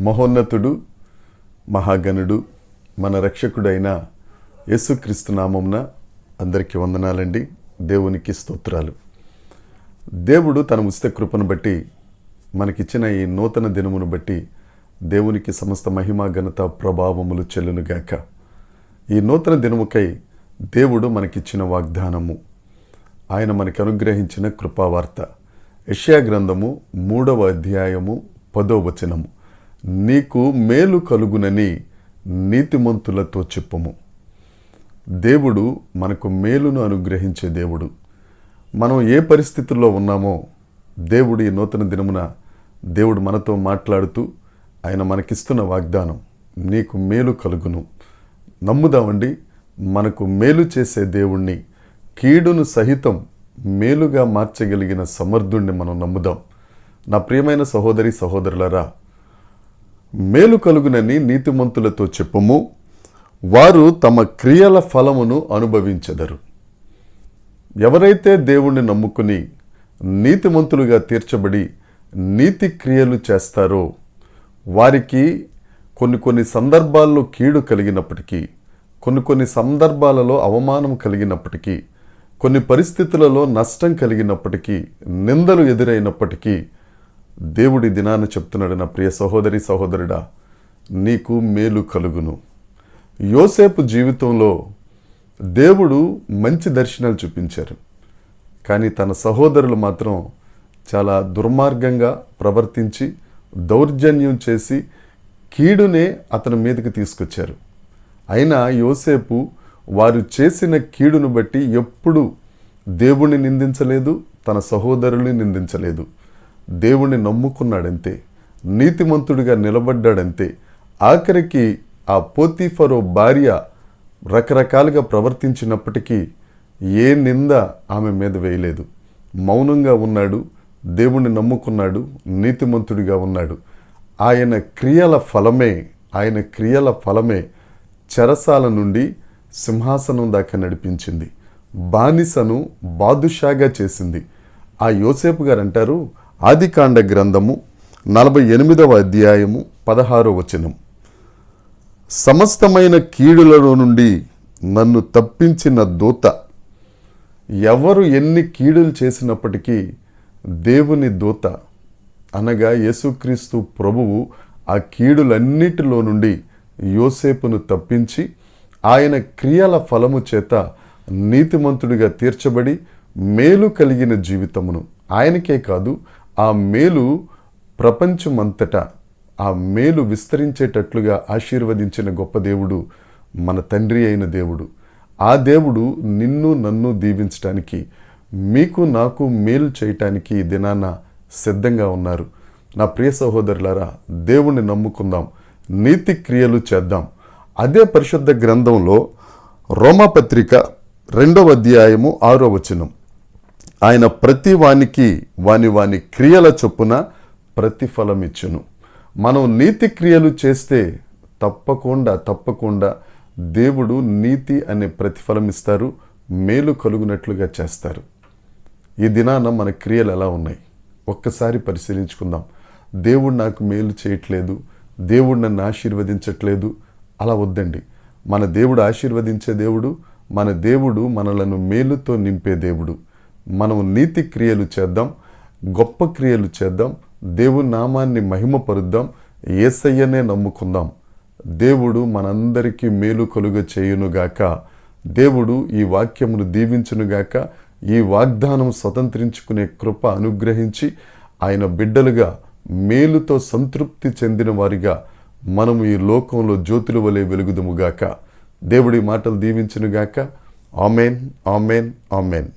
మహోన్నతుడు, మహాగణుడు, మన రక్షకుడైన యేసుక్రీస్తు నామమున అందరికీ వందనాలండి. దేవునికి స్తోత్రాలు. దేవుడు తన ఉచిత కృపను బట్టి మనకిచ్చిన ఈ నూతన దినమును బట్టి దేవునికి సమస్త మహిమ, ఘనత, ప్రభావములు చెల్లునుగాక. ఈ నూతన దినముకై దేవుడు మనకిచ్చిన వాగ్దానము, ఆయన మనకి అనుగ్రహించిన కృపావార్త. యెషయా గ్రంథము 3వ అధ్యాయము 10వ వచనము. నీకు మేలు కలుగునని నీతిమంతులతో చెప్పుము. దేవుడు మనకు మేలును అనుగ్రహించే దేవుడు. మనం ఏ పరిస్థితుల్లో ఉన్నామో దేవుడు ఈ నూతన దినమున దేవుడు మనతో మాట్లాడుతూ ఆయన మనకిస్తున్న వాగ్దానం, నీకు మేలు కలుగును. నమ్ముదామండి. మనకు మేలు చేసే దేవుణ్ణి, కీడును సహితం మేలుగా మార్చగలిగిన సమర్థుణ్ణి మనం నమ్ముదాం. నా ప్రియమైన సహోదరి సహోదరులారా, మేలు కలుగునని నీతిమంతులతో చెప్పుము, వారు తమ క్రియల ఫలమును అనుభవించెదరు. ఎవరైతే దేవుణ్ణి నమ్ముకుని నీతిమంతులుగా తీర్చబడి నీతి క్రియలు చేస్తారో వారికి కొన్ని సందర్భాల్లో కీడు కలిగినప్పటికీ, కొన్ని సందర్భాలలో అవమానం కలిగినప్పటికీ, కొన్ని పరిస్థితులలో నష్టం కలిగినప్పటికీ, నిందలు ఎదురైనప్పటికీ దేవుడి దినాన చెప్తున్నాడు, నా ప్రియ సహోదరి సహోదరుడా, నీకు మేలు కలుగును. యోసేపు జీవితంలో దేవుడు మంచి దర్శనాలు చూపించారు, కానీ తన సహోదరులు మాత్రం చాలా దుర్మార్గంగా ప్రవర్తించి దౌర్జన్యం చేసి కీడునే అతని మీదకి తీసుకొచ్చారు. అయినా యోసేపు వారు చేసిన కీడును బట్టి ఎప్పుడు దేవుణ్ణి నిందించలేదు, తన సహోదరుల్ని నిందించలేదు. దేవుణ్ణి నమ్ముకున్నాడంతే, నీతిమంతుడిగా నిలబడ్డాడంతే. ఆఖరికి ఆ పోతీఫరో భార్య రకరకాలుగా ప్రవర్తించినప్పటికీ ఏ నింద ఆమె మీద వేయలేదు. మౌనంగా ఉన్నాడు, దేవుణ్ణి నమ్ముకున్నాడు, నీతిమంతుడిగా ఉన్నాడు. ఆయన క్రియల ఫలమే చెరసాల నుండి సింహాసనం దాకా నడిపించింది, బానిసను బాదుషాగా చేసింది. ఆ యోసేపు గారు అంటారు, ఆదికాండ గ్రంథము 48వ అధ్యాయము 16వ వచనం, సమస్తమైన కీడులలో నుండి నన్ను తప్పించిన దూత. ఎవరు ఎన్ని కీడులు చేసినప్పటికీ దేవుని దూత అనగా యేసుక్రీస్తు ప్రభువు ఆ కీడులన్నిటిలో నుండి యోసేపును తప్పించి ఆయన క్రియల ఫలము చేత నీతిమంతుడిగా తీర్చబడి మేలు కలిగిన జీవితమును, ఆయనకే కాదు ఆ మేలు ప్రపంచమంతటా ఆ మేలు విస్తరించేటట్లుగా ఆశీర్వదించిన గొప్ప దేవుడు మన తండ్రి అయిన దేవుడు. ఆ దేవుడు నిన్ను నన్ను దీవించటానికి, మీకు నాకు మేలు చేయటానికి ఈ దినాన సిద్ధంగా ఉన్నారు. నా ప్రియ సహోదరులారా, దేవుణ్ణి నమ్ముకుందాం, నీతి క్రియలు చేద్దాం. అదే పరిశుద్ధ గ్రంథంలో రోమాపత్రిక 2వ అధ్యాయము 6వ వచనం, ఆయన ప్రతి వానికి వాని క్రియల చొప్పున ప్రతిఫలం ఇచ్చును. మనం నీతి క్రియలు చేస్తే తప్పకుండా దేవుడు నీతి అనే ప్రతిఫలం ఇస్తారు, మేలు కలుగునట్లుగా చేస్తారు. ఈ దినాన మన క్రియలు ఎలా ఉన్నాయి ఒక్కసారి పరిశీలించుకుందాం. దేవుడు నాకు మేలు చేయట్లేదు, దేవుడు నన్ను ఆశీర్వదించట్లేదు, అలా వద్దండి. మన దేవుడు ఆశీర్వదించే దేవుడు, మన దేవుడు మనలను మేలుతో నింపే దేవుడు. మనం నీతి క్రియలు చేద్దాం, గొప్ప క్రియలు చేద్దాం, దేవుని నామాన్ని మహిమపరుద్దాం, యేసయ్యనే నమ్ముకుందాం. దేవుడు మనందరికీ మేలు కలుగ చేయునుగాక. దేవుడు ఈ వాక్యమును దీవించునుగాక. ఈ వాగ్దానం స్వతంత్రించుకునే కృప అనుగ్రహించి ఆయన బిడ్డలుగా మేలుతో సంతృప్తి చెందిన వారిగా మనము ఈ లోకంలో జ్యోతుల వలె వెలుగుదుముగాక. దేవుడి మాటలు దీవించునుగాక. Amen, amen, amen.